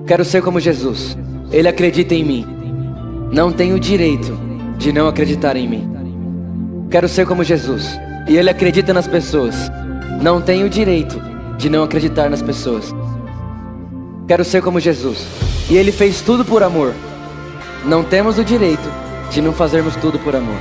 Quero ser como Jesus. Ele acredita em mim. Não tenho direito de não acreditar em mim. Quero ser como Jesus. E Ele acredita nas pessoas. Não tenho direito de não acreditar nas pessoas. Quero ser como Jesus. E Ele fez tudo por amor. Não temos o direito de não fazermos tudo por amor.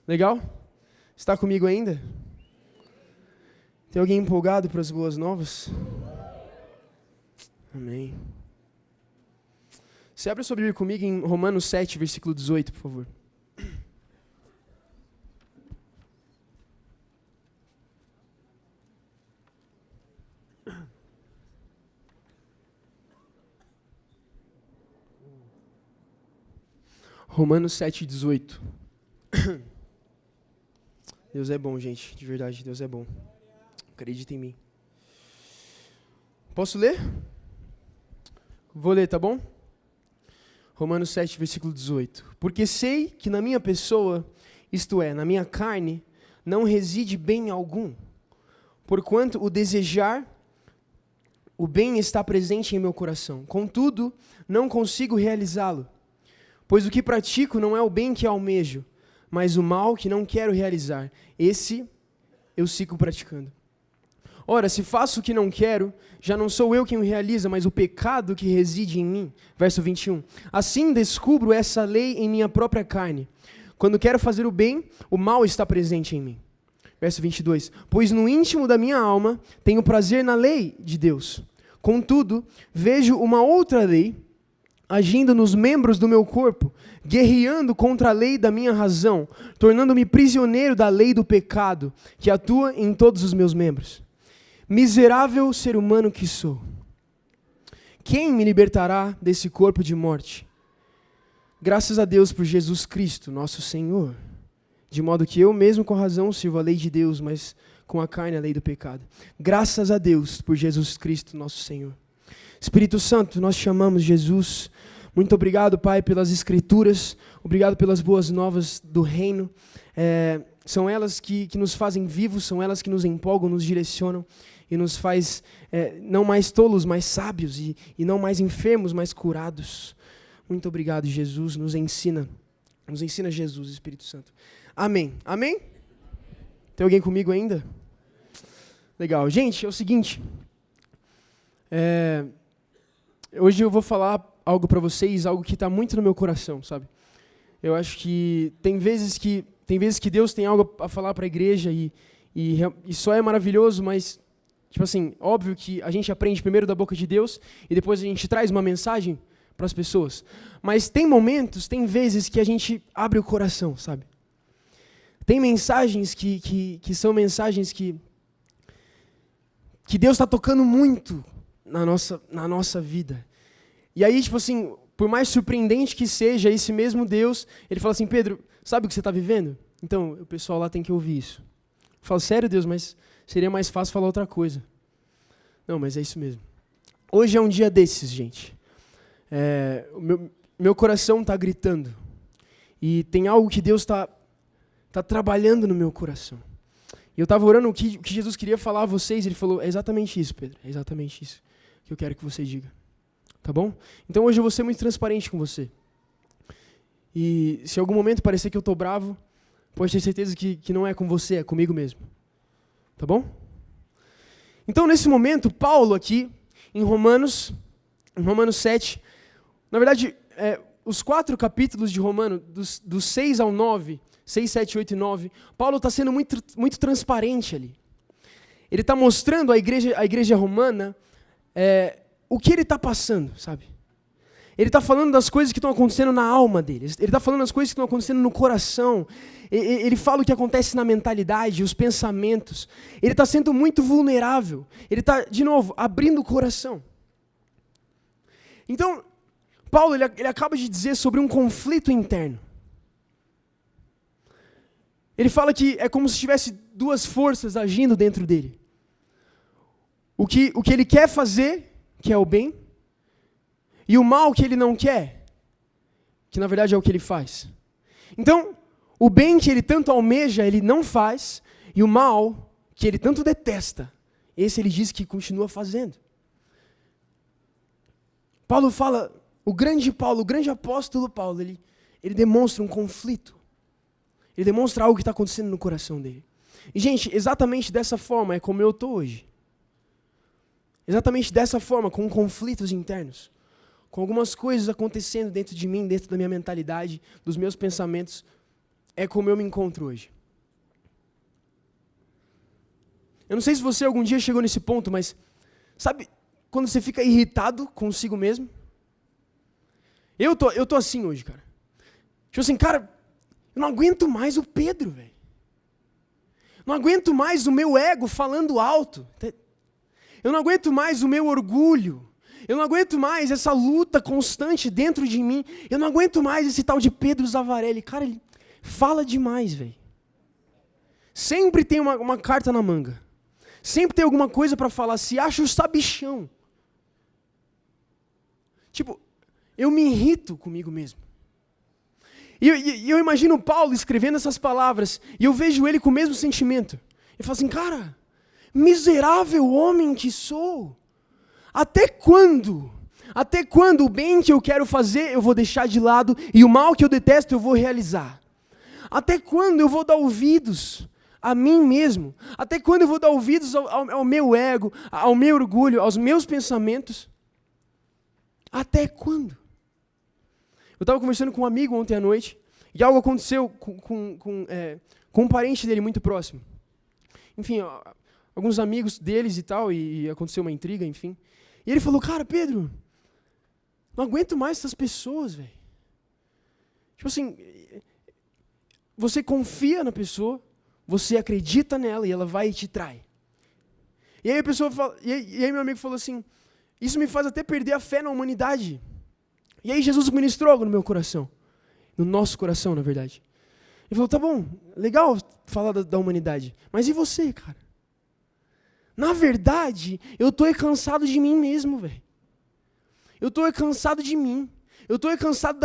Legal? Está comigo ainda? Tem alguém empolgado para as boas novas? Amém. Você abre a sua Bíblia comigo em Romanos 7, versículo 18, por favor. Romanos 7, 18. Deus é bom, gente, de verdade, Deus é bom. Acredita em mim. Posso ler? Vou ler, tá bom? Romanos 7, versículo 18. Porque sei que na minha pessoa, isto é, na minha carne, não reside bem algum, porquanto o desejar o bem está presente em meu coração. Contudo, não consigo realizá-lo, pois o que pratico não é o bem que almejo, mas o mal que não quero realizar, esse eu sigo praticando. Ora, se faço o que não quero, já não sou eu quem o realiza, mas o pecado que reside em mim. Verso 21. Assim descubro essa lei em minha própria carne. Quando quero fazer o bem, o mal está presente em mim. Verso 22. Pois no íntimo da minha alma tenho prazer na lei de Deus. Contudo, vejo uma outra lei agindo nos membros do meu corpo, guerreando contra a lei da minha razão, tornando-me prisioneiro da lei do pecado, que atua em todos os meus membros. Miserável ser humano que sou. Quem me libertará desse corpo de morte? Graças a Deus por Jesus Cristo, nosso Senhor. De modo que eu mesmo com razão sirvo a lei de Deus, mas com a carne a lei do pecado. Graças a Deus por Jesus Cristo, nosso Senhor. Espírito Santo, nós chamamos Jesus. Muito obrigado, Pai, pelas Escrituras. Obrigado pelas boas novas do reino. São elas que nos fazem vivos, são elas que nos empolgam, nos direcionam e nos faz não mais tolos, mas sábios, e não mais enfermos, mas curados. Muito obrigado, Jesus. Nos ensina Jesus, Espírito Santo. Amém. Amém? Tem alguém comigo ainda? Legal. Gente, é o seguinte. Hoje eu vou falar algo para vocês, algo que está muito no meu coração, sabe? Eu acho que tem vezes que Deus tem algo a falar para a igreja e só é maravilhoso, mas, tipo assim, óbvio que a gente aprende primeiro da boca de Deus e depois a gente traz uma mensagem para as pessoas. Mas tem momentos, tem vezes que a gente abre o coração, sabe? Tem mensagens que são mensagens que Deus está tocando muito na nossa vida. E aí, tipo assim, por mais surpreendente que seja, esse mesmo Deus, ele fala assim: Pedro, sabe o que você está vivendo? Então, o pessoal lá tem que ouvir isso. Eu falo: sério, Deus, mas seria mais fácil falar outra coisa. Não, mas é isso mesmo. Hoje é um dia desses, gente. O meu coração está gritando. E tem algo que Deus está trabalhando no meu coração. E eu estava orando o que Jesus queria falar a vocês, ele falou: é exatamente isso, Pedro, é exatamente isso que eu quero que você diga. Tá bom? Então hoje eu vou ser muito transparente com você. E se em algum momento parecer que eu estou bravo, pode ter certeza que não é com você, é comigo mesmo. Tá bom? Então nesse momento, Paulo aqui, em Romanos 7, na verdade, os 4 capítulos de Romanos, dos 6 ao 9, 6, 7, 8 e 9, Paulo está sendo muito, muito transparente ali. Ele está mostrando à igreja romana o que ele está passando, sabe? Ele está falando das coisas que estão acontecendo na alma dele. Ele está falando das coisas que estão acontecendo no coração. Ele fala o que acontece na mentalidade, os pensamentos. Ele está sendo muito vulnerável. Ele está, de novo, abrindo o coração. Então, Paulo ele acaba de dizer sobre um conflito interno. Ele fala que é como se tivesse 2 forças agindo dentro dele. O que ele quer fazer, que é o bem, e o mal que ele não quer, que na verdade é o que ele faz. Então, o bem que ele tanto almeja, ele não faz, e o mal que ele tanto detesta, esse ele diz que continua fazendo. Paulo fala, o grande apóstolo Paulo, ele demonstra um conflito. Ele demonstra algo que está acontecendo no coração dele. E, gente, exatamente dessa forma é como eu estou hoje. Exatamente dessa forma, com conflitos internos. Com algumas coisas acontecendo dentro de mim, dentro da minha mentalidade, dos meus pensamentos, é como eu me encontro hoje. Eu não sei se você algum dia chegou nesse ponto, mas sabe quando você fica irritado consigo mesmo? Eu tô assim hoje, cara. Tipo assim, cara, eu não aguento mais o Pedro, velho. Não aguento mais o meu ego falando alto. Eu não aguento mais o meu orgulho. Eu não aguento mais essa luta constante dentro de mim. Eu não aguento mais esse tal de Pedro Zavarelli. Cara, ele fala demais, velho. Sempre tem uma carta na manga. Sempre tem alguma coisa para falar. Se acha o sabichão. Tipo, eu me irrito comigo mesmo. E eu imagino Paulo escrevendo essas palavras, e eu vejo ele com o mesmo sentimento. Ele fala assim, cara, miserável homem que sou. Até quando? Até quando o bem que eu quero fazer eu vou deixar de lado, e o mal que eu detesto eu vou realizar? Até quando eu vou dar ouvidos a mim mesmo? Até quando eu vou dar ouvidos ao meu ego, ao meu orgulho, aos meus pensamentos? Até quando? Eu estava conversando com um amigo ontem à noite, e algo aconteceu com um parente dele muito próximo. Enfim, alguns amigos deles e tal, e aconteceu uma intriga, enfim. E ele falou, cara, Pedro, não aguento mais essas pessoas, velho. Tipo assim, você confia na pessoa, você acredita nela e ela vai e te trai. E aí a pessoa fala, e aí meu amigo falou assim, isso me faz até perder a fé na humanidade. E aí Jesus ministrou algo no meu coração. No nosso coração, na verdade. Ele falou, tá bom, legal falar da humanidade. Mas e você, cara? Na verdade, eu estou cansado de mim mesmo, velho. Eu estou cansado de mim. Eu estou cansado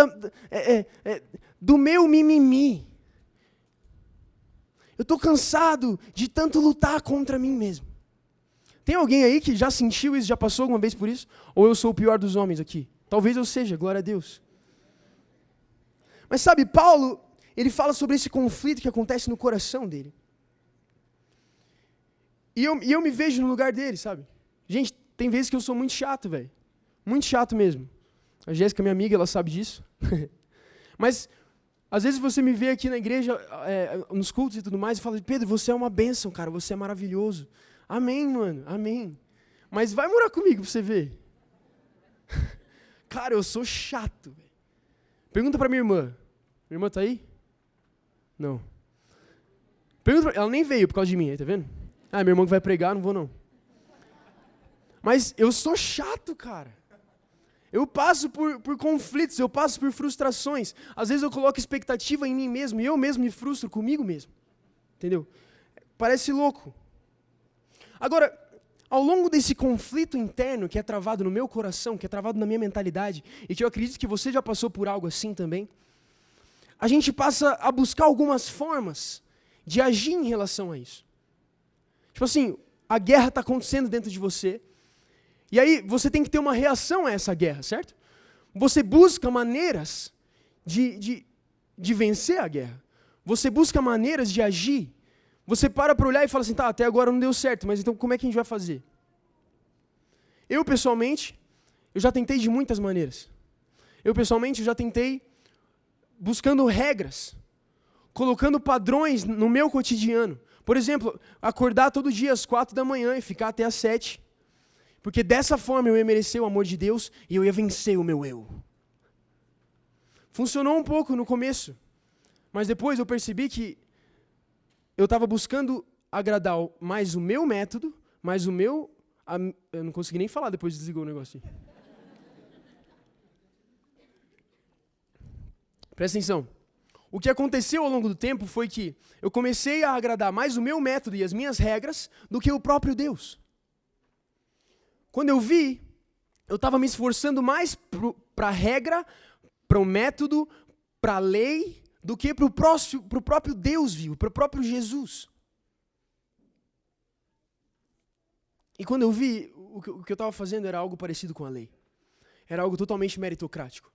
do meu mimimi. Eu estou cansado de tanto lutar contra mim mesmo. Tem alguém aí que já sentiu isso, já passou alguma vez por isso? Ou eu sou o pior dos homens aqui? Talvez eu seja, glória a Deus. Mas sabe, Paulo, ele fala sobre esse conflito que acontece no coração dele. E eu me vejo no lugar dele, sabe? Gente, tem vezes que eu sou muito chato, velho. Muito chato mesmo. A Jéssica, minha amiga, ela sabe disso. Mas, às vezes você me vê aqui na igreja, nos cultos e tudo mais, e fala, Pedro, você é uma bênção, cara, você é maravilhoso. Amém, mano, amém. Mas vai morar comigo pra você ver. Cara, eu sou chato. Pergunta pra minha irmã. Minha irmã tá aí? Não. Pergunta pra... Ela nem veio por causa de mim, aí, tá vendo? Ah, minha irmã que vai pregar, não vou não. Mas eu sou chato, cara. Eu passo por conflitos, eu passo por frustrações. Às vezes eu coloco expectativa em mim mesmo, e eu mesmo me frustro comigo mesmo. Entendeu? Parece louco. Agora, ao longo desse conflito interno que é travado no meu coração, que é travado na minha mentalidade, e que eu acredito que você já passou por algo assim também, a gente passa a buscar algumas formas de agir em relação a isso. Tipo assim, a guerra está acontecendo dentro de você, e aí você tem que ter uma reação a essa guerra, certo? Você busca maneiras de vencer a guerra. Você busca maneiras de agir. Você para olhar e fala assim, tá, até agora não deu certo, mas então como é que a gente vai fazer? Eu, pessoalmente, eu já tentei de muitas maneiras. Eu, pessoalmente, já tentei buscando regras, colocando padrões no meu cotidiano. Por exemplo, acordar todo dia às 4 da manhã e ficar até às 7. Porque dessa forma eu ia merecer o amor de Deus e eu ia vencer o meu eu. Funcionou um pouco no começo, mas depois eu percebi que eu estava buscando agradar mais o meu método, mais o meu... Eu não consegui nem falar depois de desligou o negócio. Presta atenção. O que aconteceu ao longo do tempo foi que eu comecei a agradar mais o meu método e as minhas regras do que o próprio Deus. Quando eu vi, eu estava me esforçando mais para a regra, para o método, para a lei, do que para o próprio Deus vivo, para o próprio Jesus. E quando eu vi, o que eu estava fazendo era algo parecido com a lei. Era algo totalmente meritocrático.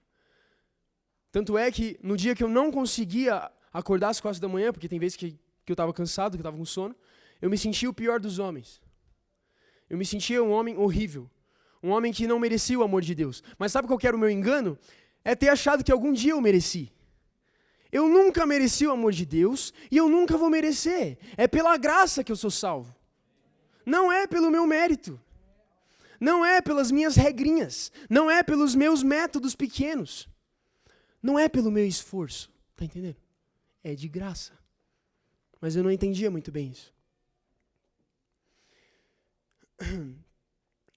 Tanto é que no dia que eu não conseguia acordar às 4 da manhã, porque tem vezes que eu estava cansado, que eu estava com sono, eu me sentia o pior dos homens. Eu me sentia um homem horrível. Um homem que não merecia o amor de Deus. Mas sabe qual que era o meu engano? É ter achado que algum dia eu mereci. Eu nunca mereci o amor de Deus e eu nunca vou merecer. É pela graça que eu sou salvo. Não é pelo meu mérito. Não é pelas minhas regrinhas. Não é pelos meus métodos pequenos. Não é pelo meu esforço. Tá entendendo? É de graça. Mas eu não entendia muito bem isso.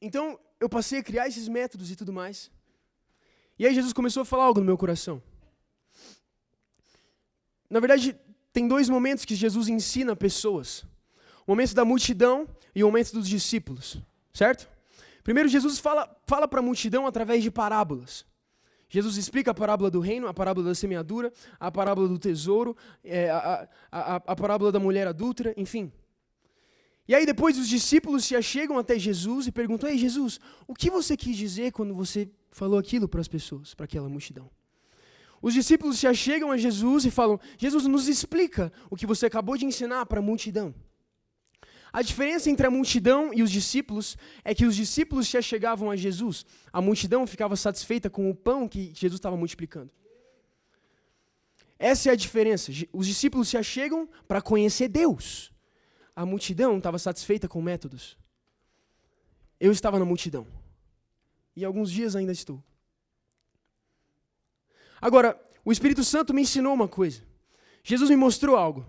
Então, eu passei a criar esses métodos e tudo mais. E aí Jesus começou a falar algo no meu coração. Na verdade, tem 2 momentos que Jesus ensina pessoas. O momento da multidão e o momento dos discípulos. Certo? Primeiro, Jesus fala para a multidão através de parábolas. Jesus explica a parábola do reino, a parábola da semeadura, a parábola do tesouro, a parábola da mulher adúltera, enfim. E aí depois os discípulos se achegam até Jesus e perguntam: Ei, Jesus, o que você quis dizer quando você falou aquilo para as pessoas, para aquela multidão? Os discípulos se achegam a Jesus e falam: Jesus, nos explica o que você acabou de ensinar para a multidão. A diferença entre a multidão e os discípulos é que os discípulos se achegavam a Jesus, a multidão ficava satisfeita com o pão que Jesus estava multiplicando. Essa é a diferença. Os discípulos se achegam para conhecer Deus. A multidão estava satisfeita com métodos. Eu estava na multidão. E alguns dias ainda estou. Agora, o Espírito Santo me ensinou uma coisa. Jesus me mostrou algo.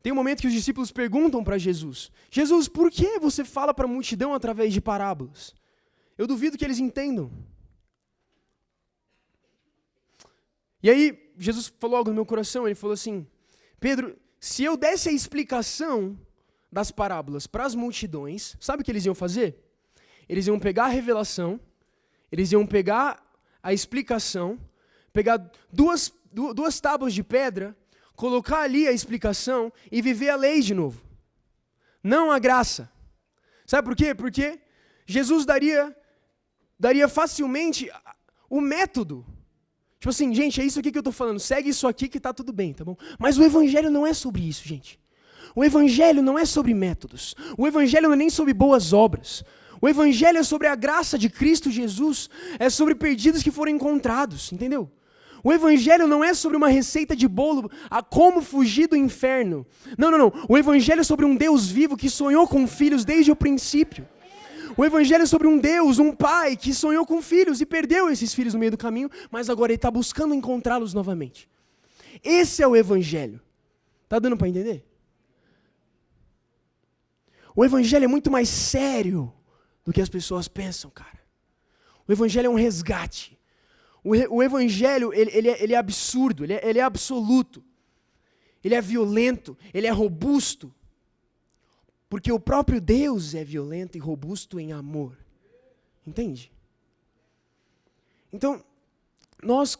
Tem um momento que os discípulos perguntam para Jesus: Jesus, por que você fala para a multidão através de parábolas? Eu duvido que eles entendam. E aí, Jesus falou algo no meu coração. Ele falou assim: Pedro, se eu desse a explicação das parábolas para as multidões, sabe o que eles iam fazer? Eles iam pegar a revelação, eles iam pegar a explicação, pegar duas tábuas de pedra, colocar ali a explicação e viver a lei de novo. Não a graça. Sabe por quê? Porque Jesus daria facilmente o método. Tipo assim, gente, é isso aqui que eu estou falando. Segue isso aqui que está tudo bem, tá bom? Mas o evangelho não é sobre isso, gente. O evangelho não é sobre métodos. O evangelho não é nem sobre boas obras. O evangelho é sobre a graça de Cristo Jesus. É sobre perdidos que foram encontrados, entendeu? O evangelho não é sobre uma receita de bolo a como fugir do inferno. Não. O evangelho é sobre um Deus vivo que sonhou com filhos desde o princípio. O evangelho é sobre um Deus, um pai que sonhou com filhos e perdeu esses filhos no meio do caminho, mas agora ele está buscando encontrá-los novamente. Esse é o evangelho. Tá dando para entender? O evangelho é muito mais sério do que as pessoas pensam, cara. O evangelho é um resgate. O evangelho, ele é absurdo, ele é absoluto. Ele é violento, ele é robusto. Porque o próprio Deus é violento e robusto em amor. Entende? Então, nós,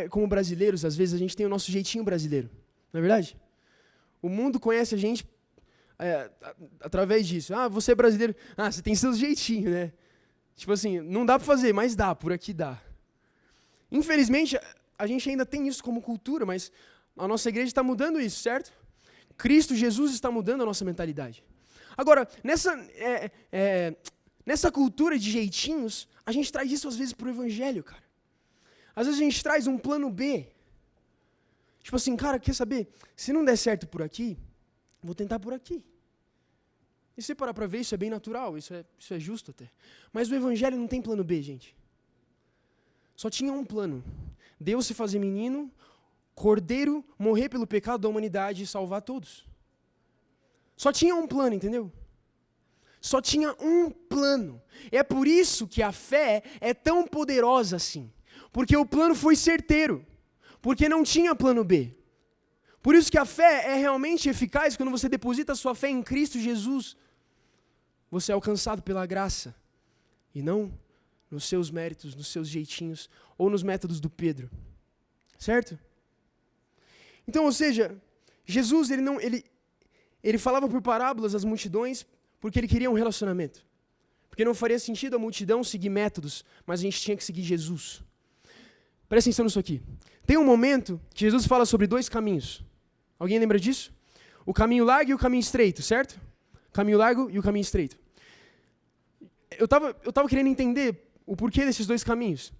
como brasileiros, às vezes a gente tem o nosso jeitinho brasileiro. Não é verdade? O mundo conhece a gente através disso. Ah, você é brasileiro. Ah, você tem seus jeitinhos, né? Tipo assim, não dá para fazer, mas dá, por aqui dá. Infelizmente, a gente ainda tem isso como cultura, mas a nossa igreja está mudando isso, certo? Cristo Jesus está mudando a nossa mentalidade. Agora, nessa cultura de jeitinhos, a gente traz isso às vezes para o evangelho, cara. Às vezes a gente traz um plano B. Tipo assim, cara, quer saber? Se não der certo por aqui, vou tentar por aqui. E se parar para ver, isso é bem natural, isso é justo até. Mas o evangelho não tem plano B, gente. Só tinha um plano. Deus se fazer menino, cordeiro, morrer pelo pecado da humanidade e salvar todos. Só tinha um plano, entendeu? Só tinha um plano. É por isso que a fé é tão poderosa assim. Porque o plano foi certeiro. Porque não tinha plano B. Por isso que a fé é realmente eficaz quando você deposita a sua fé em Cristo Jesus. Você é alcançado pela graça e não nos seus méritos, nos seus jeitinhos, ou nos métodos do Pedro. Certo? Então, ou seja, Jesus, ele falava por parábolas às multidões porque ele queria um relacionamento. Porque não faria sentido a multidão seguir métodos, mas a gente tinha que seguir Jesus. Presta atenção nisso aqui. Tem um momento que Jesus fala sobre 2 caminhos. Alguém lembra disso? O caminho largo e o caminho estreito, certo? O caminho largo e o caminho estreito. Eu tava querendo entender o porquê desses 2 caminhos.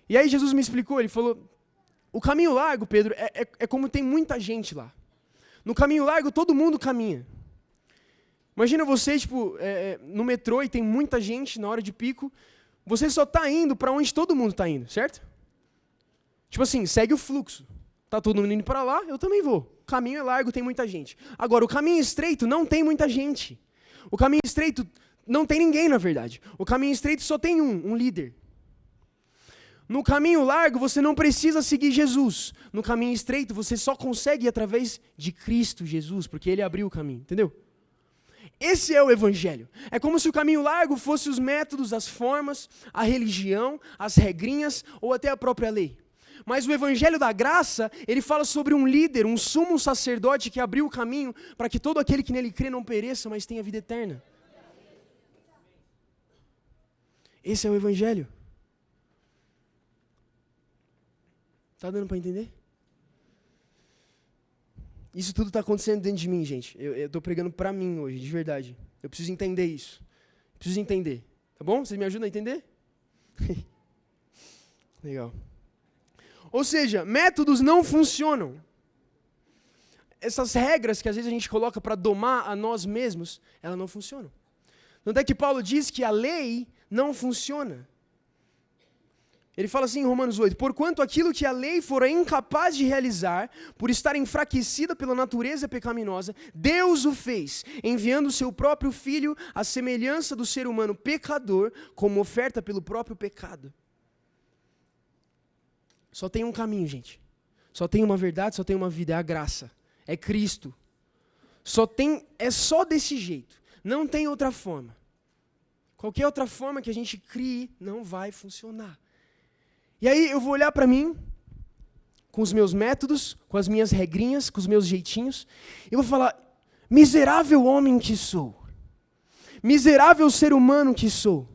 E aí Jesus me explicou, ele falou, o caminho largo, Pedro, é como tem muita gente lá. No caminho largo todo mundo caminha. Imagina você, no metrô e tem muita gente na hora de pico, você só está indo para onde todo mundo está indo, certo? Tipo assim, segue o fluxo. Tá todo mundo indo para lá, eu também vou. O caminho é largo, tem muita gente. Agora, o caminho estreito não tem muita gente. O caminho estreito não tem ninguém, na verdade. O caminho estreito só tem um líder. No caminho largo, você não precisa seguir Jesus. No caminho estreito, você só consegue ir através de Cristo Jesus, porque Ele abriu o caminho, entendeu? Esse é o Evangelho. É como se o caminho largo fosse os métodos, as formas, a religião, as regrinhas ou até a própria lei. Mas o Evangelho da graça, ele fala sobre um líder, um sumo sacerdote que abriu o caminho para que todo aquele que nele crê não pereça, mas tenha vida eterna. Esse é o Evangelho. Tá dando para entender? Isso tudo está acontecendo dentro de mim, gente. Eu estou pregando para mim hoje, de verdade. Eu preciso entender isso. Preciso entender. Tá bom? Vocês me ajudam a entender? Legal. Ou seja, métodos não funcionam. Essas regras que às vezes a gente coloca para domar a nós mesmos, elas não funcionam. Tanto é que Paulo diz que a lei não funciona. Ele fala assim em Romanos 8, porquanto aquilo que a lei fora incapaz de realizar, por estar enfraquecida pela natureza pecaminosa, Deus o fez, enviando o seu próprio Filho à semelhança do ser humano pecador, como oferta pelo próprio pecado. Só tem um caminho, gente. Só tem uma verdade, só tem uma vida, é a graça. É Cristo. É só desse jeito. Não tem outra forma. Qualquer outra forma que a gente crie, não vai funcionar. E aí eu vou olhar para mim, com os meus métodos, com as minhas regrinhas, com os meus jeitinhos, e vou falar, miserável homem que sou. Miserável ser humano que sou.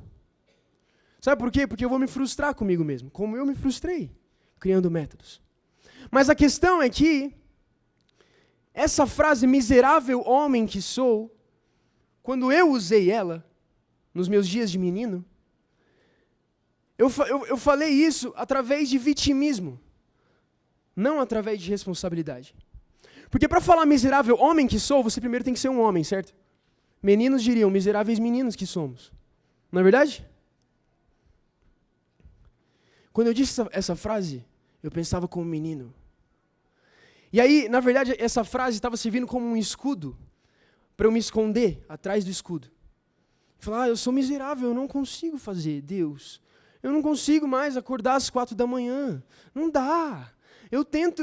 Sabe por quê? Porque eu vou me frustrar comigo mesmo, como eu me frustrei, criando métodos. Mas a questão é que, essa frase, miserável homem que sou, quando eu usei ela, nos meus dias de menino, eu falei isso através de vitimismo, não através de responsabilidade. Porque para falar miserável homem que sou, você primeiro tem que ser um homem, certo? Meninos diriam, miseráveis meninos que somos. Não é verdade? Quando eu disse essa frase, eu pensava como menino. E aí, na verdade, essa frase estava servindo como um escudo para eu me esconder atrás do escudo. Falar, eu sou miserável, eu não consigo fazer, Deus. Eu não consigo mais acordar às 4 da manhã. Não dá. Eu tento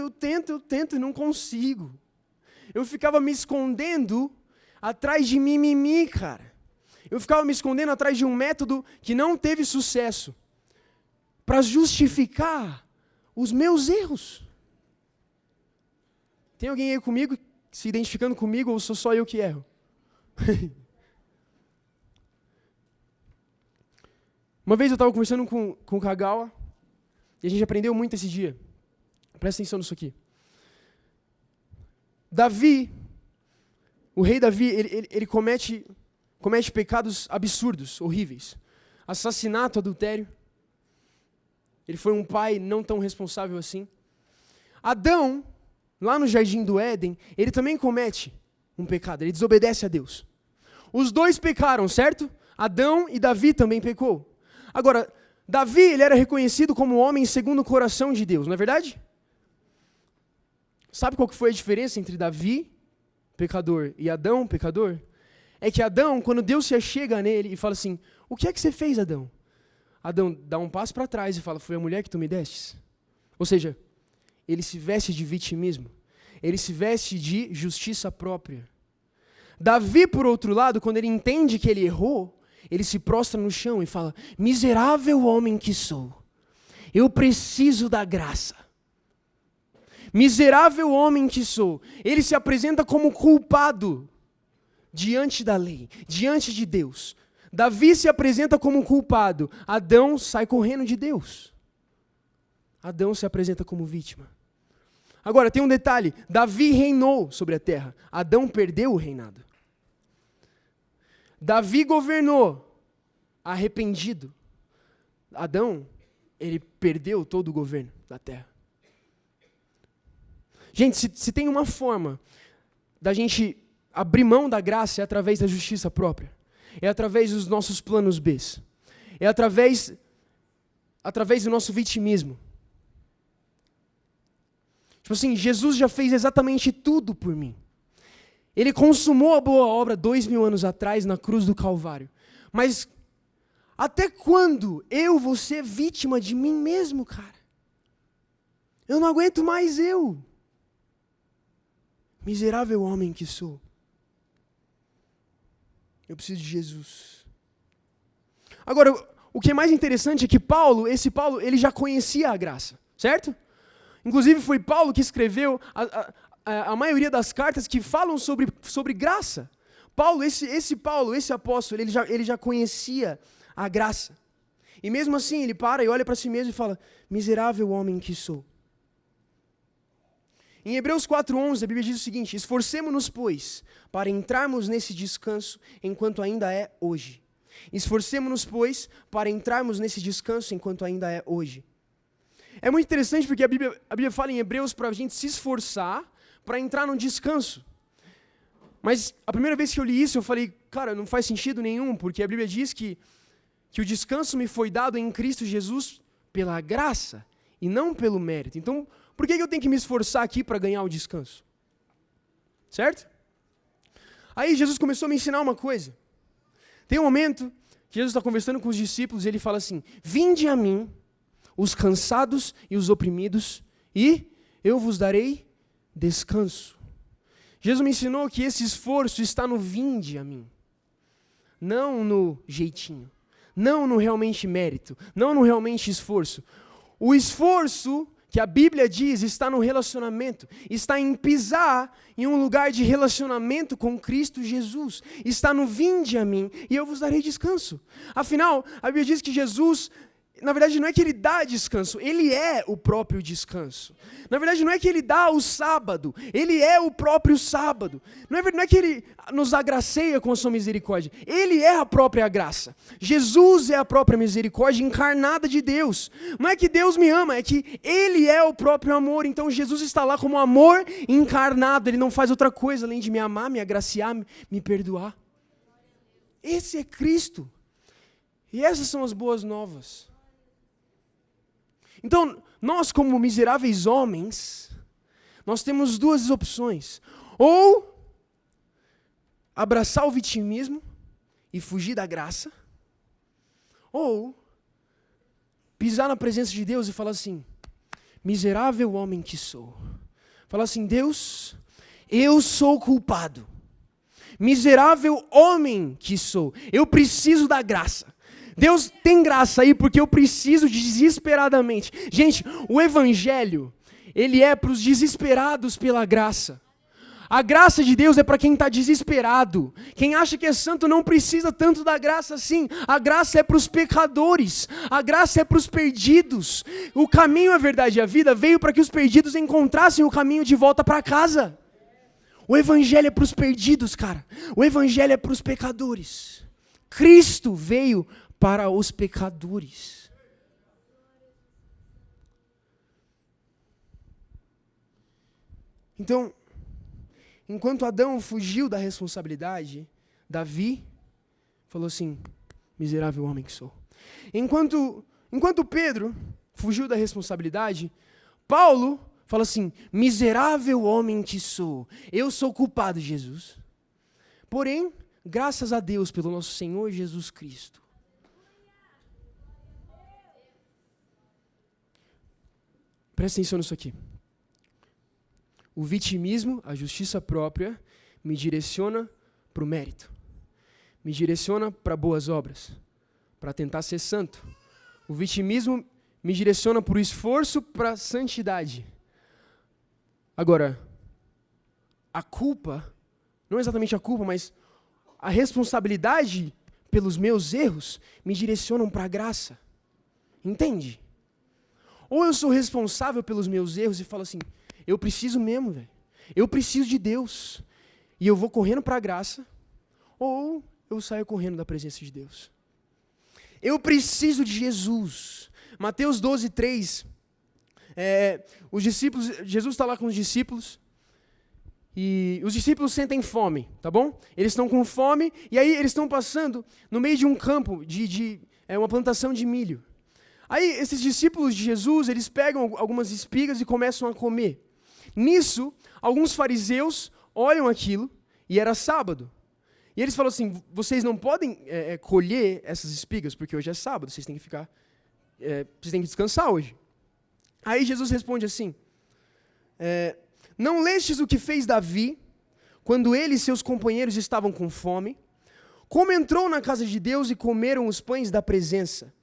e não consigo. Eu ficava me escondendo atrás de mimimi, cara. Eu ficava me escondendo atrás de um método que não teve sucesso para justificar os meus erros. Tem alguém aí comigo, se identificando comigo, ou sou só eu que erro? Uma vez eu estava conversando com o Kagawa, e a gente aprendeu muito esse dia. Presta atenção nisso aqui. Davi, o rei Davi, ele comete pecados absurdos, horríveis. Assassinato, adultério. Ele foi um pai não tão responsável assim. Adão, lá no jardim do Éden, ele também comete um pecado, ele desobedece a Deus. Os dois pecaram, certo? Adão e Davi também pecou. Agora, Davi, ele era reconhecido como homem segundo o coração de Deus, não é verdade? Sabe qual que foi a diferença entre Davi, pecador, e Adão, pecador? É que Adão, quando Deus se achega nele e fala assim, o que é que você fez, Adão? Adão dá um passo para trás e fala, foi a mulher que tu me destes? Ou seja, ele se veste de vitimismo, ele se veste de justiça própria. Davi, por outro lado, quando ele entende que ele errou, ele se prostra no chão e fala: miserável homem que sou, eu preciso da graça. Miserável homem que sou. Ele se apresenta como culpado diante da lei, diante de Deus. Davi se apresenta como culpado. Adão sai correndo de Deus. Adão se apresenta como vítima. Agora, tem um detalhe. Davi reinou sobre a terra. Adão perdeu o reinado. Davi governou arrependido. Adão, ele perdeu todo o governo da terra. Gente, se tem uma forma da gente abrir mão da graça, é através da justiça própria. É através dos nossos planos B. É através do nosso vitimismo. Tipo assim, Jesus já fez exatamente tudo por mim. Ele consumou a boa obra 2000 anos atrás na cruz do Calvário. Mas até quando eu vou ser vítima de mim mesmo, cara? Eu não aguento mais eu. Miserável homem que sou. Eu preciso de Jesus. Agora, o que é mais interessante é que esse Paulo, ele já conhecia a graça, certo? Inclusive foi Paulo que escreveu a maioria das cartas que falam sobre graça. Paulo, esse apóstolo, ele já conhecia a graça. E mesmo assim, ele para e olha para si mesmo e fala: miserável homem que sou. Em Hebreus 4:11, a Bíblia diz o seguinte: esforcemo-nos, pois, para entrarmos nesse descanso enquanto ainda é hoje. Esforcemo-nos, pois, para entrarmos nesse descanso enquanto ainda é hoje. É muito interessante porque a Bíblia fala em Hebreus para a gente se esforçar para entrar no descanso. Mas a primeira vez que eu li isso, eu falei: cara, não faz sentido nenhum, porque a Bíblia diz que o descanso me foi dado em Cristo Jesus pela graça e não pelo mérito. Então, por que eu tenho que me esforçar aqui para ganhar o descanso? Certo? Aí Jesus começou a me ensinar uma coisa. Tem um momento que Jesus está conversando com os discípulos e ele fala assim: vinde a mim, os cansados e os oprimidos, e eu vos darei descanso. Jesus me ensinou que esse esforço está no vinde a mim. Não no jeitinho. Não no realmente mérito. Não no realmente esforço. O esforço que a Bíblia diz está no relacionamento, está em pisar em um lugar de relacionamento com Cristo Jesus, está no vinde a mim e eu vos darei descanso. Afinal, a Bíblia diz que Jesus, na verdade não é que ele dá descanso, ele é o próprio descanso. Na verdade não é que ele dá o sábado, ele é o próprio sábado. Não é que ele nos agraceia com a sua misericórdia, ele é a própria graça. Jesus é a própria misericórdia encarnada de Deus. Não é que Deus me ama, é que ele é o próprio amor. Então Jesus está lá como amor encarnado, ele não faz outra coisa além de me amar, me agraciar, me perdoar. Esse é Cristo. E essas são as boas novas. Então, nós como miseráveis homens, nós temos duas opções. Ou abraçar o vitimismo e fugir da graça, ou pisar na presença de Deus e falar assim: miserável homem que sou. Falar assim: Deus, eu sou culpado. Miserável homem que sou. Eu preciso da graça. Deus tem graça aí porque eu preciso desesperadamente. Gente, o evangelho, ele é para os desesperados pela graça. A graça de Deus é para quem está desesperado. Quem acha que é santo não precisa tanto da graça assim. A graça é para os pecadores. A graça é para os perdidos. O caminho, a verdade e a vida veio para que os perdidos encontrassem o caminho de volta para casa. O evangelho é para os perdidos, cara. O evangelho é para os pecadores. Cristo veio para os pecadores. Então, enquanto Adão fugiu da responsabilidade, Davi falou assim: miserável homem que sou. Enquanto Pedro fugiu da responsabilidade, Paulo fala assim: miserável homem que sou. Eu sou culpado, Jesus. Porém, graças a Deus pelo nosso Senhor Jesus Cristo. Presta atenção nisso aqui. O vitimismo, a justiça própria, me direciona para o mérito. me direciona para boas obras, para tentar ser santo. O vitimismo me direciona para o esforço para santidade. Agora, a culpa, não exatamente a culpa, mas a responsabilidade pelos meus erros me direcionam para a graça. Entende? Ou eu sou responsável pelos meus erros e falo assim, eu preciso mesmo, velho. Eu preciso de Deus. E eu vou correndo para a graça, ou eu saio correndo da presença de Deus. Eu preciso de Jesus. Mateus 12:3. Os discípulos, Jesus está lá com os discípulos, e os discípulos sentem fome, tá bom? Eles estão com fome, e aí eles estão passando no meio de um campo, uma plantação de milho. Aí esses discípulos de Jesus, eles pegam algumas espigas e começam a comer. Nisso, alguns fariseus olham aquilo, e era sábado. E eles falam assim, vocês não podem colher essas espigas, porque hoje é sábado, vocês têm que ficar, vocês têm que descansar hoje. Aí Jesus responde assim, não lestes o que fez Davi, quando ele e seus companheiros estavam com fome, como entrou na casa de Deus e comeram os pães da presença,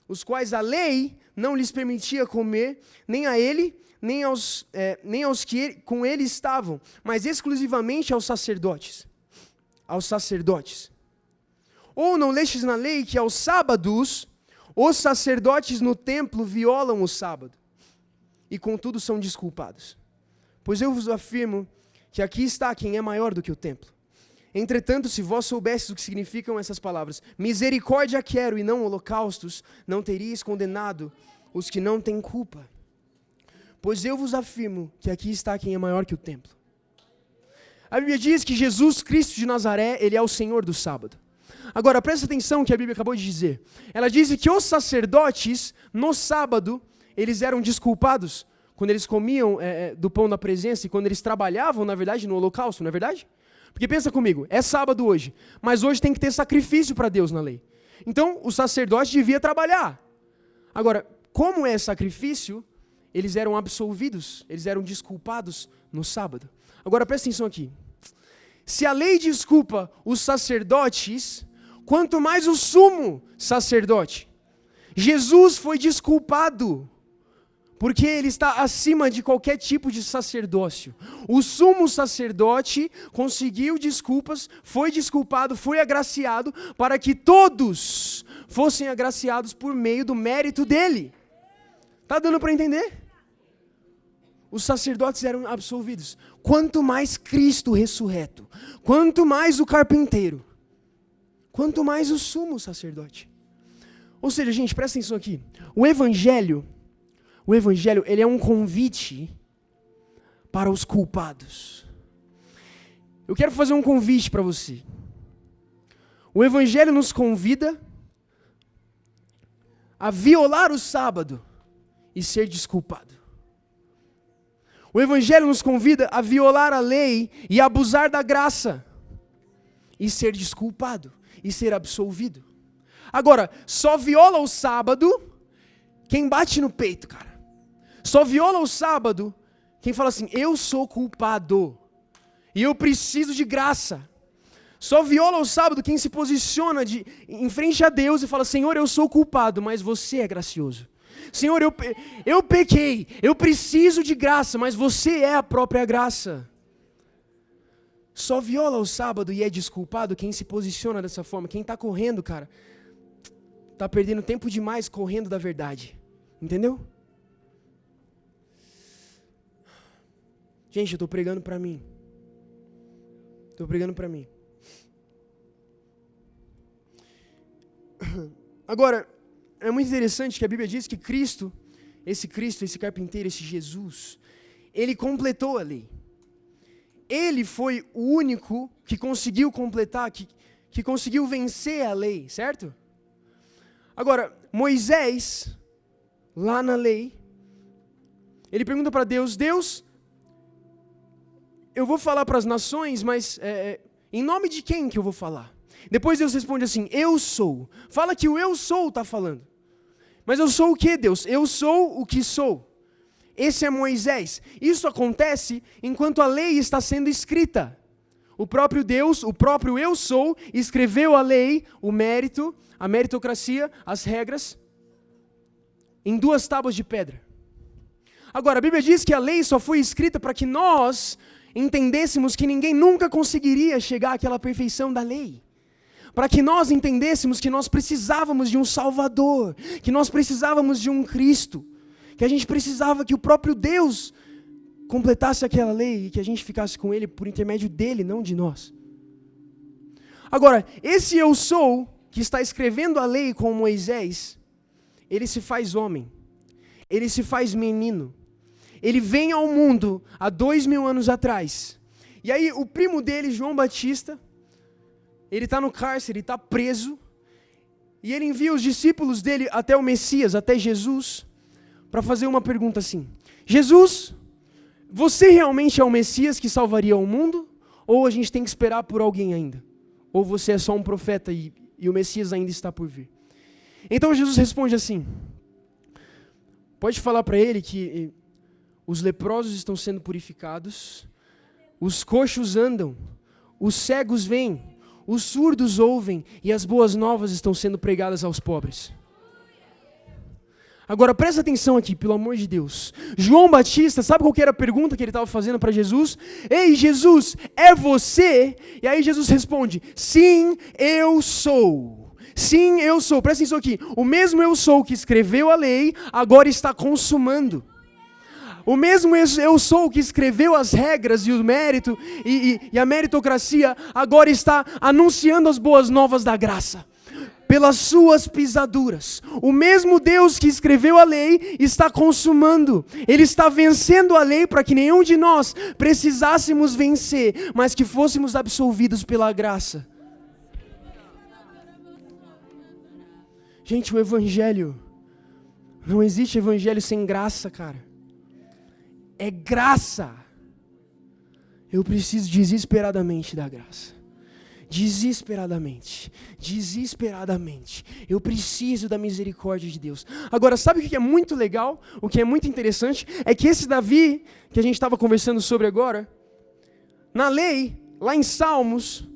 os quais a lei não lhes permitia comer, nem a ele, nem aos que com ele estavam, mas exclusivamente aos sacerdotes. Ou não lestes na lei que aos sábados, os sacerdotes no templo violam o sábado, e contudo são desculpados. Pois eu vos afirmo que aqui está quem é maior do que o templo. Entretanto, se vós soubesseis o que significam essas palavras, misericórdia quero e não holocaustos, não teríeis condenado os que não têm culpa. Pois eu vos afirmo que aqui está quem é maior que o templo. A Bíblia diz que Jesus Cristo de Nazaré, Ele é o Senhor do sábado. Agora, presta atenção no que a Bíblia acabou de dizer. Ela diz que os sacerdotes, no sábado, eles eram desculpados quando eles comiam do pão da presença e quando eles trabalhavam, na verdade, no holocausto, não é verdade? Porque pensa comigo, é sábado hoje, mas hoje tem que ter sacrifício para Deus na lei. Então, o sacerdote devia trabalhar. Agora, como é sacrifício, eles eram absolvidos, eles eram desculpados no sábado. Agora, presta atenção aqui. Se a lei desculpa os sacerdotes, quanto mais o sumo sacerdote. Jesus foi desculpado, porque ele está acima de qualquer tipo de sacerdócio. O sumo sacerdote conseguiu desculpas, foi desculpado, foi agraciado, para que todos fossem agraciados por meio do mérito dele. Está dando para entender? Os sacerdotes eram absolvidos. Quanto mais Cristo ressurreto, quanto mais o carpinteiro, quanto mais o sumo sacerdote. Ou seja, gente, presta atenção aqui. O Evangelho, ele é um convite para os culpados. Eu quero fazer um convite para você. O Evangelho nos convida a violar o sábado e ser desculpado. O Evangelho nos convida a violar a lei e abusar da graça e ser desculpado e ser absolvido. Agora, só viola o sábado quem bate no peito, cara. Só viola o sábado quem fala assim, eu sou culpado e eu preciso de graça. Só viola o sábado quem se posiciona em frente a Deus e fala, Senhor, eu sou culpado, mas você é gracioso. Senhor, eu pequei, eu preciso de graça, mas você é a própria graça. Só viola o sábado e é desculpado quem se posiciona dessa forma. Quem está correndo, cara, está perdendo tempo demais correndo da verdade. Entendeu? Gente, eu estou pregando para mim. Agora, é muito interessante que a Bíblia diz que Cristo, esse carpinteiro, esse Jesus, ele completou a lei. Ele foi o único que conseguiu completar, que conseguiu vencer a lei, certo? Agora, Moisés, lá na lei, ele pergunta para Deus, Deus, eu vou falar para as nações, mas em nome de quem que eu vou falar? Depois Deus responde assim, eu sou. Fala que o eu sou está falando. Mas eu sou o que, Deus? Eu sou o que sou. Esse é Moisés. Isso acontece enquanto a lei está sendo escrita. o próprio Deus, o próprio eu sou, escreveu a lei, o mérito, a meritocracia, as regras, em 2 tábuas de pedra. Agora, a Bíblia diz que a lei só foi escrita para que nós entendêssemos que ninguém nunca conseguiria chegar àquela perfeição da lei. Para que nós entendêssemos que nós precisávamos de um Salvador, que nós precisávamos de um Cristo, que a gente precisava que o próprio Deus completasse aquela lei e que a gente ficasse com Ele por intermédio dEle, não de nós. Agora, esse eu sou, que está escrevendo a lei com Moisés, ele se faz homem, ele se faz menino, ele vem ao mundo há 2000 anos atrás. E aí o primo dele, João Batista, ele está no cárcere, ele está preso, e ele envia os discípulos dele até o Messias, até Jesus, para fazer uma pergunta assim: Jesus, você realmente é o Messias que salvaria o mundo? Ou a gente tem que esperar por alguém ainda? Ou você é só um profeta e o Messias ainda está por vir? Então Jesus responde assim: pode falar para ele que os leprosos estão sendo purificados, os coxos andam, os cegos veem, os surdos ouvem e as boas novas estão sendo pregadas aos pobres. Agora presta atenção aqui, pelo amor de Deus. João Batista, sabe qual que era a pergunta que ele estava fazendo para Jesus? Ei, Jesus, é você? E aí Jesus responde: sim, eu sou. Sim, eu sou. Presta atenção aqui. O mesmo eu sou que escreveu a lei, agora está consumando. O mesmo eu sou que escreveu as regras e o mérito e a meritocracia, agora está anunciando as boas novas da graça. Pelas suas pisaduras. O mesmo Deus que escreveu a lei está consumando. Ele está vencendo a lei para que nenhum de nós precisássemos vencer, mas que fôssemos absolvidos pela graça. Gente, o evangelho, não existe evangelho sem graça, cara. É graça. Eu preciso desesperadamente da graça. Desesperadamente. Eu preciso da misericórdia de Deus. Agora, sabe o que é muito legal? O que é muito interessante é que esse Davi, que a gente estava conversando sobre agora, na lei, lá em Salmos,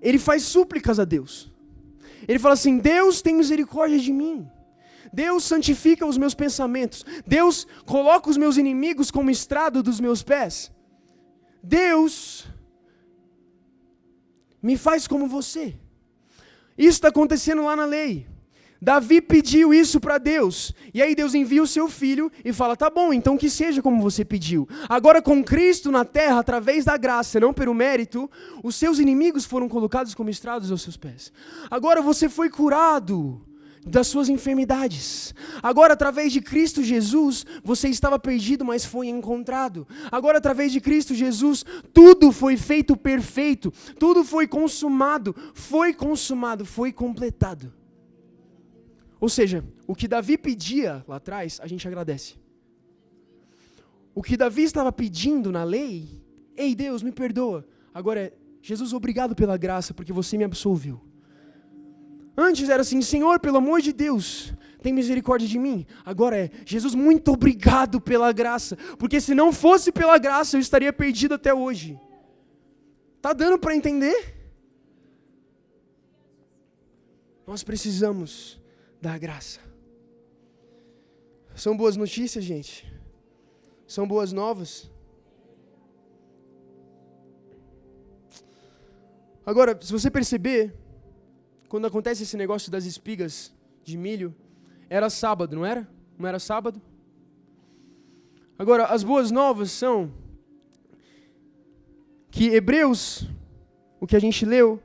ele faz súplicas a Deus. Ele fala assim: Deus tem misericórdia de mim. Deus santifica os meus pensamentos. Deus coloca os meus inimigos como estrado dos meus pés. Deus me faz como você. Isso está acontecendo lá na lei. Davi pediu isso para Deus. E aí Deus envia o seu filho e fala: tá bom, então que seja como você pediu. Agora com Cristo na terra, através da graça, não pelo mérito, os seus inimigos foram colocados como estrados aos seus pés. Agora você foi curado das suas enfermidades. Agora, através de Cristo Jesus, você estava perdido, mas foi encontrado. Agora, através de Cristo Jesus, tudo foi feito perfeito, tudo foi consumado, foi completado. Ou seja, o que Davi pedia lá atrás, a gente agradece. O que Davi estava pedindo na lei: ei Deus, me perdoa. Agora é: Jesus, obrigado pela graça, porque você me absolveu. Antes era assim: Senhor, pelo amor de Deus, tem misericórdia de mim. Agora é: Jesus, muito obrigado pela graça, porque se não fosse pela graça, eu estaria perdido até hoje. Tá dando para entender? Nós precisamos da graça. São boas notícias, gente. São boas novas. Agora, se você perceber, quando acontece esse negócio das espigas de milho, era sábado, não era? Não era sábado? Agora, as boas novas são que Hebreus, o que a gente leu,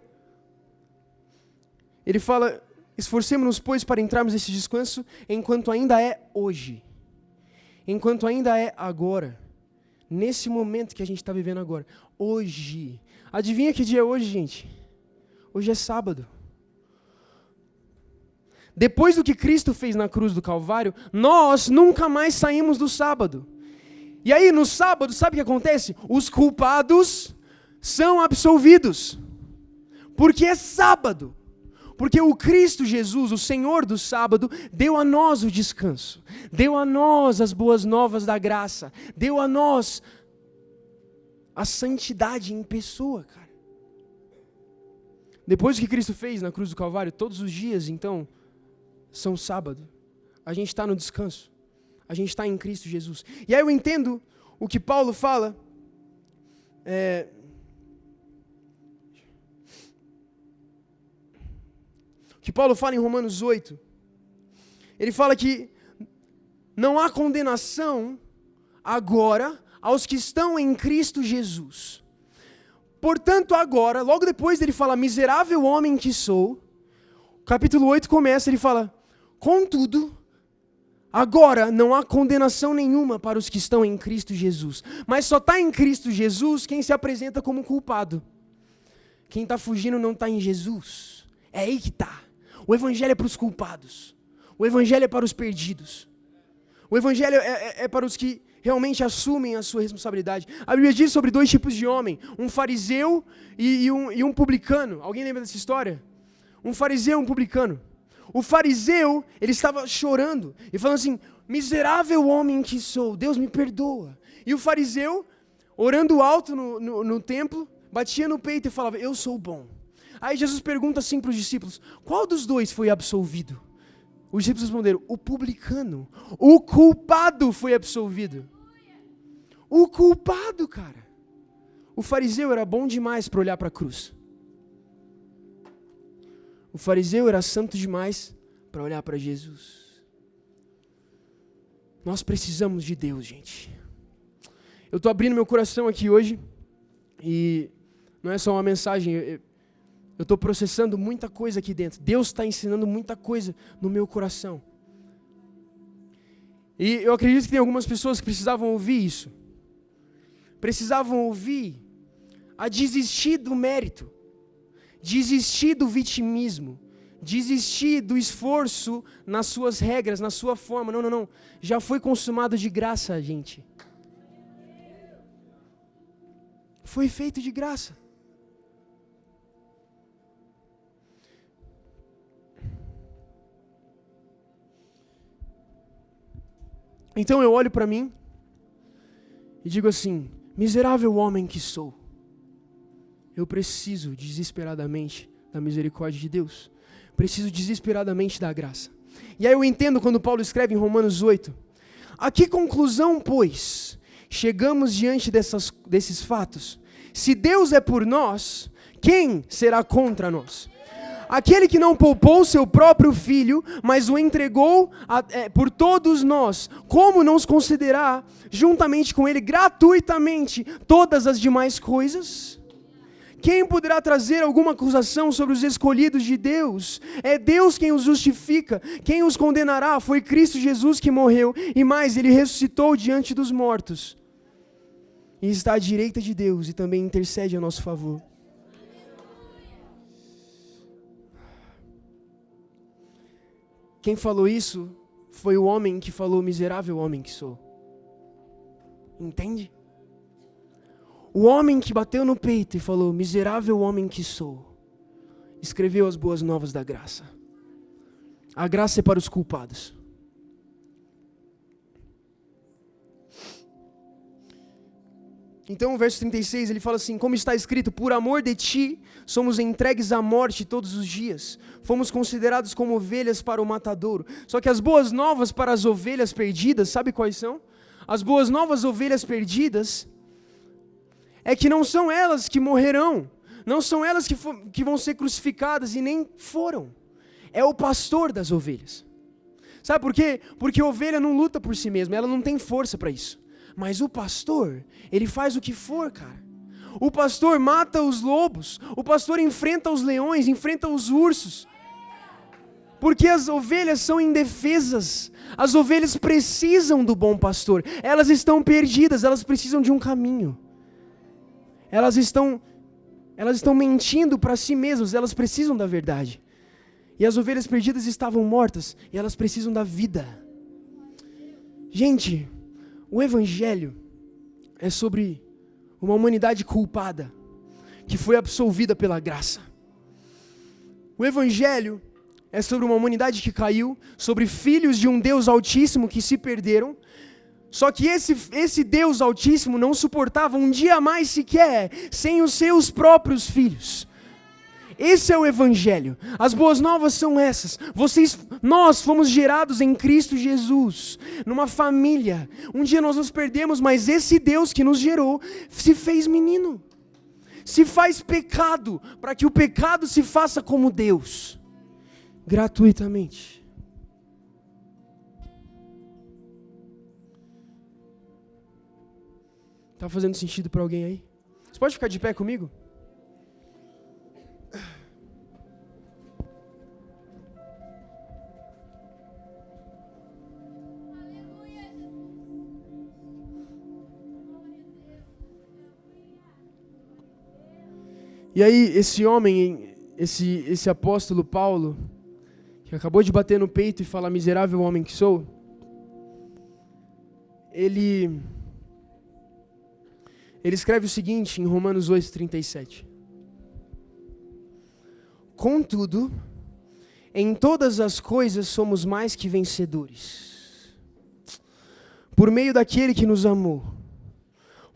ele fala: esforcemo-nos, pois, para entrarmos nesse descanso, enquanto ainda é hoje. Enquanto ainda é agora. Nesse momento que a gente está vivendo agora. Hoje. Adivinha que dia é hoje, gente? Hoje é sábado. Depois do que Cristo fez na cruz do Calvário, nós nunca mais saímos do sábado. E aí, no sábado, sabe o que acontece? Os culpados são absolvidos. Porque é sábado. Porque o Cristo Jesus, o Senhor do sábado, deu a nós o descanso. Deu a nós as boas novas da graça. Deu a nós a santidade em pessoa, cara. Depois do que Cristo fez na cruz do Calvário, todos os dias, então, são sábado. A gente está no descanso. A gente está em Cristo Jesus. E aí eu entendo o que Paulo fala. O que Paulo fala em Romanos 8. Ele fala que não há condenação agora aos que estão em Cristo Jesus. Portanto, agora, logo depois dele falar, miserável homem que sou, capítulo 8 começa, ele fala, contudo, agora não há condenação nenhuma para os que estão em Cristo Jesus. Mas só está em Cristo Jesus quem se apresenta como culpado. Quem está fugindo não está em Jesus. É aí que está. O evangelho é para os culpados. O evangelho é para os perdidos. O evangelho é para os que realmente assumem a sua responsabilidade. A Bíblia diz sobre 2 tipos de homem, um fariseu e um publicano. Alguém lembra dessa história? Um fariseu e um publicano. O fariseu, ele estava chorando e falando assim, miserável homem que sou, Deus me perdoa. E o fariseu, orando alto no templo, batia no peito e falava, eu sou bom. Aí Jesus pergunta assim para os discípulos, qual dos dois foi absolvido? Os discípulos responderam, o publicano, o culpado foi absolvido. O culpado, cara. O fariseu era bom demais para olhar para a cruz. O fariseu era santo demais para olhar para Jesus. Nós precisamos de Deus, gente. Eu estou abrindo meu coração aqui hoje e não é só uma mensagem, eu estou processando muita coisa aqui dentro. Deus está ensinando muita coisa no meu coração. E eu acredito que tem algumas pessoas que precisavam ouvir isso. Precisavam ouvir a desistir do mérito, desistir do vitimismo, desistir do esforço nas suas regras, na sua forma. Não. Já foi consumado de graça, gente. Foi feito de graça. Então eu olho para mim e digo assim, miserável homem que sou, eu preciso desesperadamente da misericórdia de Deus, preciso desesperadamente da graça. E aí eu entendo quando Paulo escreve em Romanos 8, a que conclusão, pois, chegamos diante desses fatos? Se Deus é por nós, quem será contra nós? Aquele que não poupou seu próprio filho, mas o entregou por todos nós, como não os considerar juntamente com ele gratuitamente todas as demais coisas? Quem poderá trazer alguma acusação sobre os escolhidos de Deus? É Deus quem os justifica. Quem os condenará? Foi Cristo Jesus que morreu, e mais, ele ressuscitou diante dos mortos. E está à direita de Deus e também intercede a nosso favor. Quem falou isso foi o homem que falou, miserável homem que sou. Entende? O homem que bateu no peito e falou, miserável homem que sou, escreveu as boas novas da graça. A graça é para os culpados. Então o verso 36, ele fala assim, como está escrito, por amor de ti, somos entregues à morte todos os dias, fomos considerados como ovelhas para o matadouro. Só que as boas novas para as ovelhas perdidas, sabe quais são? As boas novas ovelhas perdidas, é que não são elas que morrerão, não são elas que vão ser crucificadas e nem foram. É o pastor das ovelhas. Sabe por quê? Porque a ovelha não luta por si mesma, ela não tem força para isso. Mas o pastor, ele faz o que for, cara. O pastor mata os lobos, o pastor enfrenta os leões, enfrenta os ursos. Porque as ovelhas são indefesas, as ovelhas precisam do bom pastor. Elas estão perdidas, elas precisam de um caminho. Elas estão mentindo para si mesmas, elas precisam da verdade. E as ovelhas perdidas estavam mortas, e elas precisam da vida. Gente, o evangelho é sobre uma humanidade culpada, que foi absolvida pela graça. O evangelho é sobre uma humanidade que caiu, sobre filhos de um Deus altíssimo que se perderam, só que esse Deus altíssimo não suportava um dia mais sequer sem os seus próprios filhos. Esse é o Evangelho. As boas novas são essas. Nós fomos gerados em Cristo Jesus, numa família. Um dia nós nos perdemos, mas esse Deus que nos gerou se fez menino. Se faz pecado, para que o pecado se faça como Deus, gratuitamente. Está fazendo sentido para alguém aí? Você pode ficar de pé comigo? E aí, esse homem, esse apóstolo Paulo, que acabou de bater no peito e falar, miserável homem que sou, ele escreve o seguinte em Romanos 8:37. Contudo, em todas as coisas somos mais que vencedores, por meio daquele que nos amou.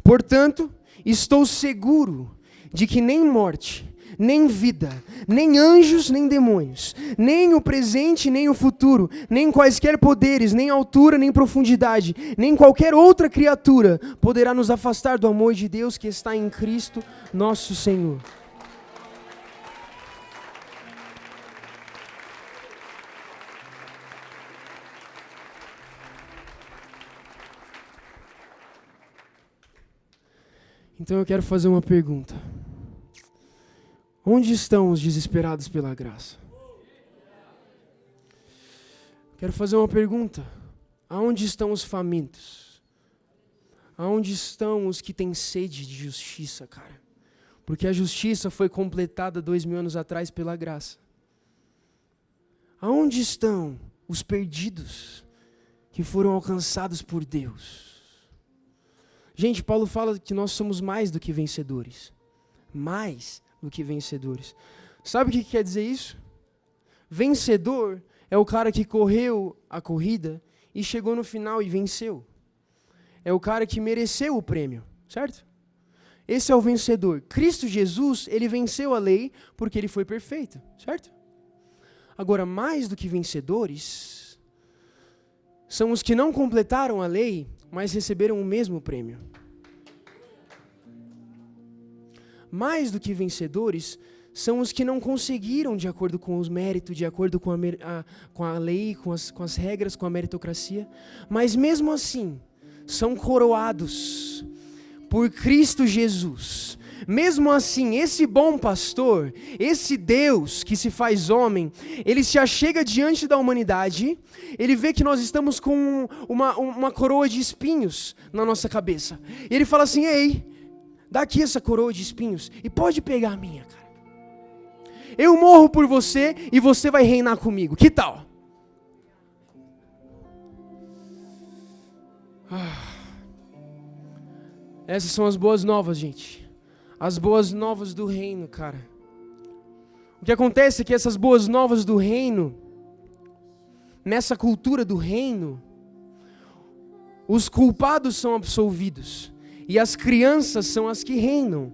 Portanto, estou seguro de que nem morte, nem vida, nem anjos, nem demônios, nem o presente, nem o futuro, nem quaisquer poderes, nem altura, nem profundidade, nem qualquer outra criatura poderá nos afastar do amor de Deus que está em Cristo nosso Senhor. Então eu quero fazer uma pergunta. Onde estão os desesperados pela graça? Quero fazer uma pergunta. Aonde estão os famintos? Aonde estão os que têm sede de justiça, cara? Porque a justiça foi completada 2000 anos atrás pela graça. Aonde estão os perdidos que foram alcançados por Deus? Gente, Paulo fala que nós somos mais do que vencedores. Mais do que vencedores. Sabe o que quer dizer isso? Vencedor é o cara que correu a corrida e chegou no final e venceu. É o cara que mereceu o prêmio, certo? Esse é o vencedor. Cristo Jesus, ele venceu a lei porque ele foi perfeito, certo? Agora, mais do que vencedores, são os que não completaram a lei, mas receberam o mesmo prêmio. Mais do que vencedores, são os que não conseguiram de acordo com os méritos, de acordo com a lei, com as regras, com a meritocracia, mas mesmo assim, são coroados por Cristo Jesus. Mesmo assim, esse bom pastor, esse Deus que se faz homem, ele se achega diante da humanidade, ele vê que nós estamos com uma coroa de espinhos na nossa cabeça. E ele fala assim, ei, dá aqui essa coroa de espinhos e pode pegar a minha, cara. Eu morro por você e você vai reinar comigo, que tal? Essas são as boas novas, gente. As boas novas do reino, cara. O que acontece é que essas boas novas do reino, nessa cultura do reino, os culpados são absolvidos e as crianças são as que reinam.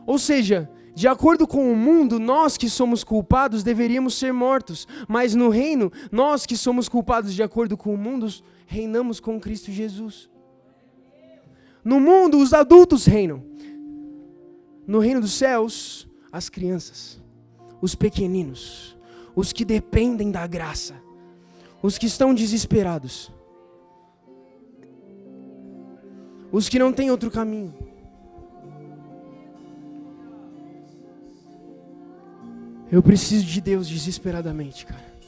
Ou seja, de acordo com o mundo, nós que somos culpados deveríamos ser mortos, mas no reino, nós que somos culpados de acordo com o mundo, reinamos com Cristo Jesus. No mundo, os adultos reinam. No reino dos céus, as crianças, os pequeninos, os que dependem da graça, os que estão desesperados, os que não têm outro caminho. Eu preciso de Deus desesperadamente, cara.